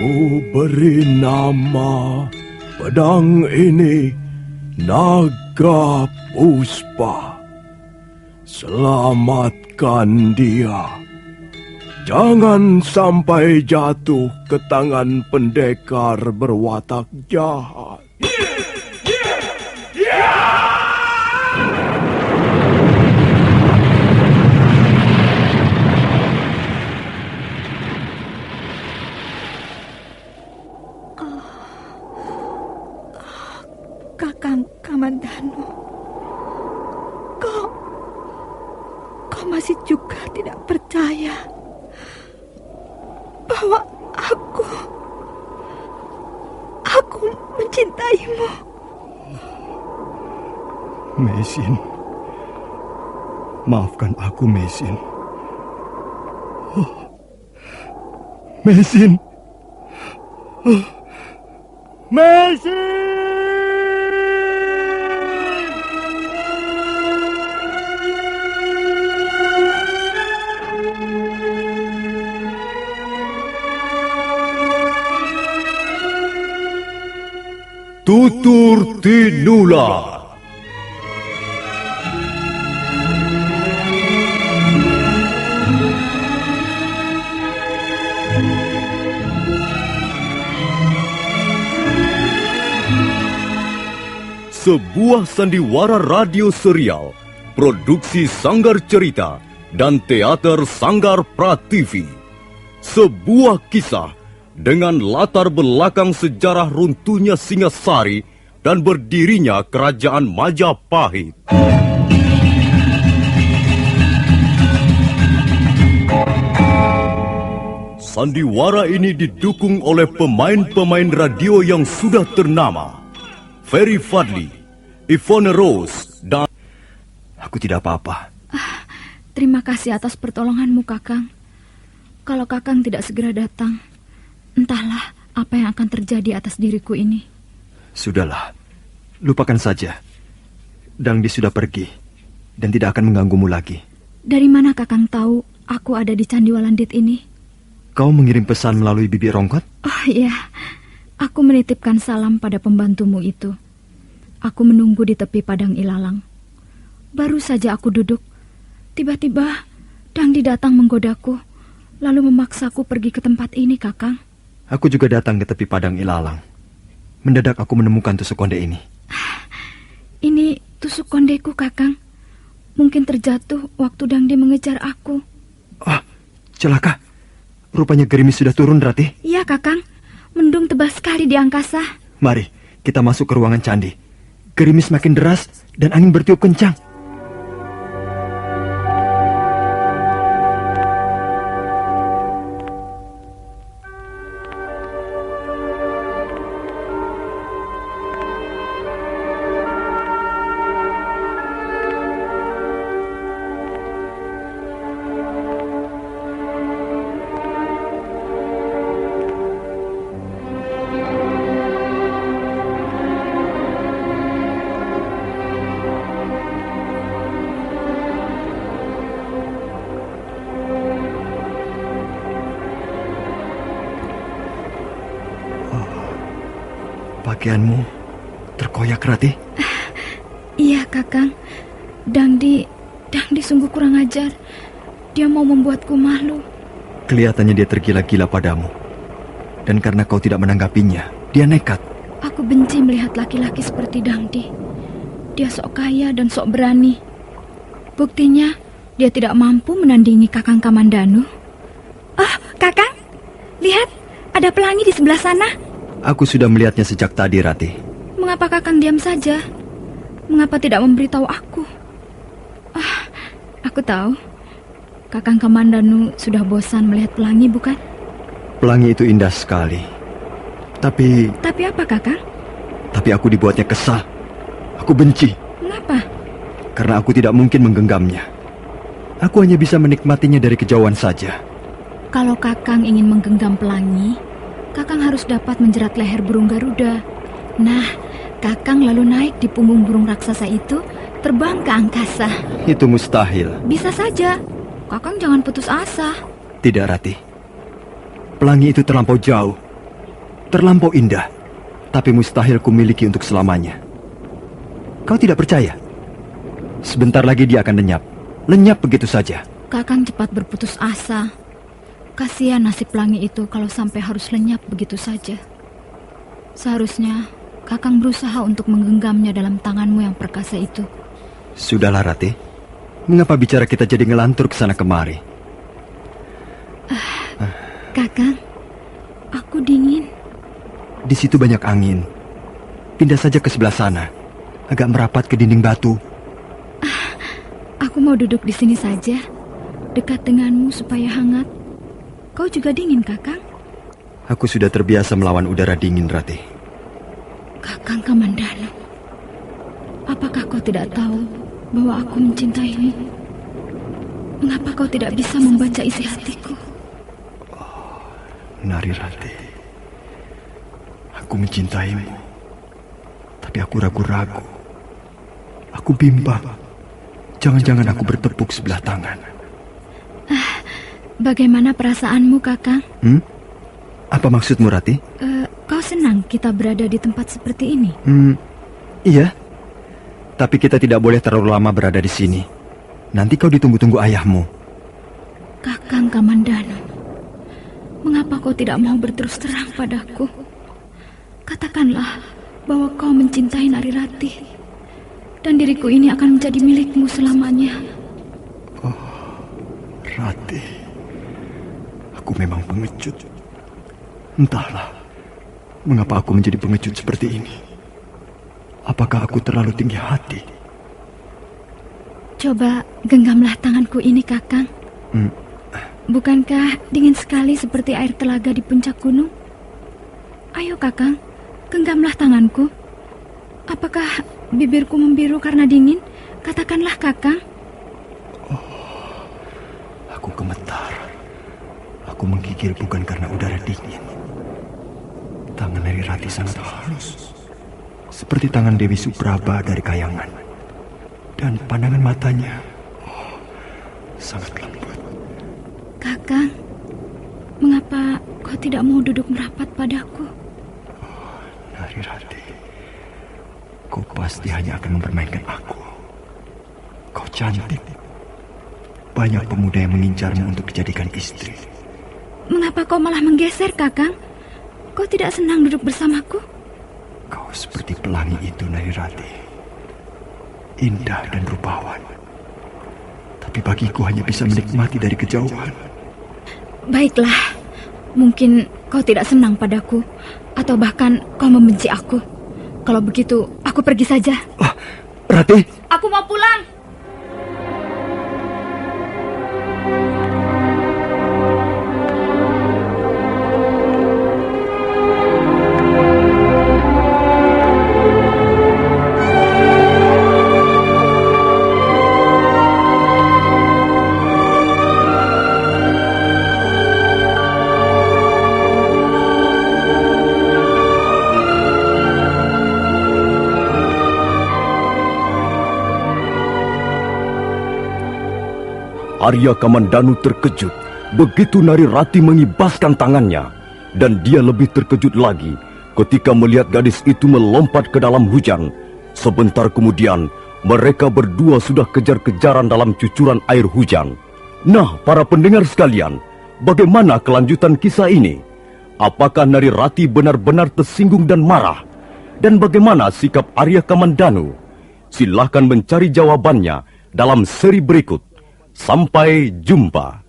Ku beri nama pedang ini Naga Puspa. Selamatkan dia. Jangan sampai jatuh ke tangan pendekar berwatak jahat. Kakang Kamandanu, kau masih juga tidak percaya bahwa aku mencintaimu. Mesin, maafkan aku, Mesin. Mesin. Mesin! Tutur Tinula. Sebuah sandiwara radio serial, produksi Sanggar Cerita dan Teater Sanggar Prativi. Sebuah kisah dengan latar belakang sejarah runtuhnya Singasari dan berdirinya Kerajaan Majapahit. Sandiwara ini didukung oleh pemain-pemain radio yang sudah ternama. Ferry Fadli, Yvonne Rose, dan... Aku tidak apa-apa. Terima kasih atas pertolonganmu, Kakang. Kalau Kakang tidak segera datang, entahlah apa yang akan terjadi atas diriku ini. Sudahlah, lupakan saja. Dangdi sudah pergi dan tidak akan mengganggumu lagi. Dari mana Kakang tahu aku ada di Candi Walandit ini? Kau mengirim pesan melalui Bibi Rongkot? Oh iya, aku menitipkan salam pada pembantumu itu. Aku menunggu di tepi padang ilalang. Baru saja aku duduk, tiba-tiba Dangdi datang menggodaku, lalu memaksaku pergi ke tempat ini, Kakang. Aku juga datang ke tepi padang ilalang. Mendadak aku menemukan tusuk konde ini. Ini tusuk kondeku, Kakang. Mungkin terjatuh waktu Dangdi mengejar aku. Ah, celaka. Rupanya gerimis sudah turun, Rati. Iya, Kakang. Mendung tebal sekali di angkasa. Mari, kita masuk ke ruangan candi. Gerimis makin deras dan angin bertiup kencang. Pakaianmu terkoyak, Rati. Iya, Kakang. Dangdi sungguh kurang ajar. Dia mau membuatku malu. Kelihatannya dia tergila-gila padamu. Dan karena kau tidak menanggapinya, dia nekat. Aku benci melihat laki-laki seperti Dangdi. Dia sok kaya dan sok berani. Buktinya, dia tidak mampu menandingi Kakang Kamandanu. Oh, Kakang, lihat, ada pelangi di sebelah sana. Aku sudah melihatnya sejak tadi, Rati. Mengapa Kakang diam saja? Mengapa tidak memberitahu aku? Aku tahu. Kakang Kamandanu sudah bosan melihat pelangi, bukan? Pelangi itu indah sekali. Tapi apa, Kakang? Tapi aku dibuatnya kesal. Aku benci. Mengapa? Karena aku tidak mungkin menggenggamnya. Aku hanya bisa menikmatinya dari kejauhan saja. Kalau Kakang ingin menggenggam pelangi, Kakang harus dapat menjerat leher burung Garuda. Nah, Kakang lalu naik di punggung burung raksasa itu, terbang ke angkasa. Itu mustahil. Bisa saja. Kakang jangan putus asa. Tidak, Rati. Pelangi itu terlampau jauh. terlampau indah, tapi mustahil kumiliki untuk selamanya. Kau tidak percaya? Sebentar lagi dia akan lenyap begitu saja. Kakang cepat berputus asa. Kasihan nasib pelangi itu kalau sampai harus lenyap begitu saja. Seharusnya Kakang berusaha untuk menggenggamnya dalam tanganmu yang perkasa itu. Sudahlah, Ratih. Mengapa bicara kita jadi ngelantur ke sana kemari? Kakang, aku dingin. Di situ banyak angin. Pindah saja ke sebelah sana. Agak merapat ke dinding batu. Aku mau duduk di sini saja, dekat denganmu supaya hangat. Kau juga dingin, Kakang? Aku sudah terbiasa melawan udara dingin, Ratih. Kakang Kamandanu, apakah kau tidak tahu bahwa aku mencintaimu? Mengapa kau tidak bisa membaca isi hatiku? Nari Ratih, aku mencintaimu, tapi aku ragu-ragu. Aku bimbang. Jangan-jangan aku bertepuk sebelah tangan. Bagaimana perasaanmu, Kakang? Apa maksudmu, Ratih? Kau senang kita berada di tempat seperti ini? Iya. Tapi kita tidak boleh terlalu lama berada di sini. Nanti kau ditunggu-tunggu ayahmu. Kakang Kamandanu, mengapa kau tidak mau berterus terang padaku? Katakanlah bahwa kau mencintai Nari Ratih, dan diriku ini akan menjadi milikmu selamanya. Oh, Ratih, aku memang pengecut. Entahlah, mengapa aku menjadi pengecut seperti ini. Apakah aku terlalu tinggi hati? Coba genggamlah tanganku ini, Kakang. Bukankah dingin sekali seperti air telaga di puncak gunung? Ayo, Kakang, genggamlah tanganku. Apakah bibirku membiru karena dingin? Katakanlah, Kakang. Aku gemetar. Aku menggigil bukan karena udara dingin. Tangan Nari Ratih sangat halus, seperti tangan Dewi Supraba dari Kayangan. Dan pandangan matanya sangat lembut. Kakang, mengapa kau tidak mau duduk merapat padaku? Nari Ratih, kau pasti hanya akan mempermainkan aku. Kau cantik. Banyak pemuda yang mengincarmu untuk dijadikan istri. Mengapa kau malah menggeser, Kakang? Kau tidak senang duduk bersamaku? Kau seperti pelangi itu, Nari Ratih. Indah dan rupawan. Tapi bagiku hanya bisa menikmati dari kejauhan. Baiklah, mungkin kau tidak senang padaku, atau bahkan kau membenci aku. Kalau begitu, aku pergi saja. Ratih! Aku mau pulang. Arya Kamandanu terkejut begitu Nari Ratih mengibaskan tangannya, dan dia lebih terkejut lagi ketika melihat gadis itu melompat ke dalam hujan. Sebentar kemudian mereka berdua sudah kejar-kejaran dalam cucuran air hujan. Nah, para pendengar sekalian, bagaimana kelanjutan kisah ini? Apakah Nari Ratih benar-benar tersinggung dan marah? Dan bagaimana sikap Arya Kamandanu? Silahkan mencari jawabannya dalam seri berikut. Sampai jumpa.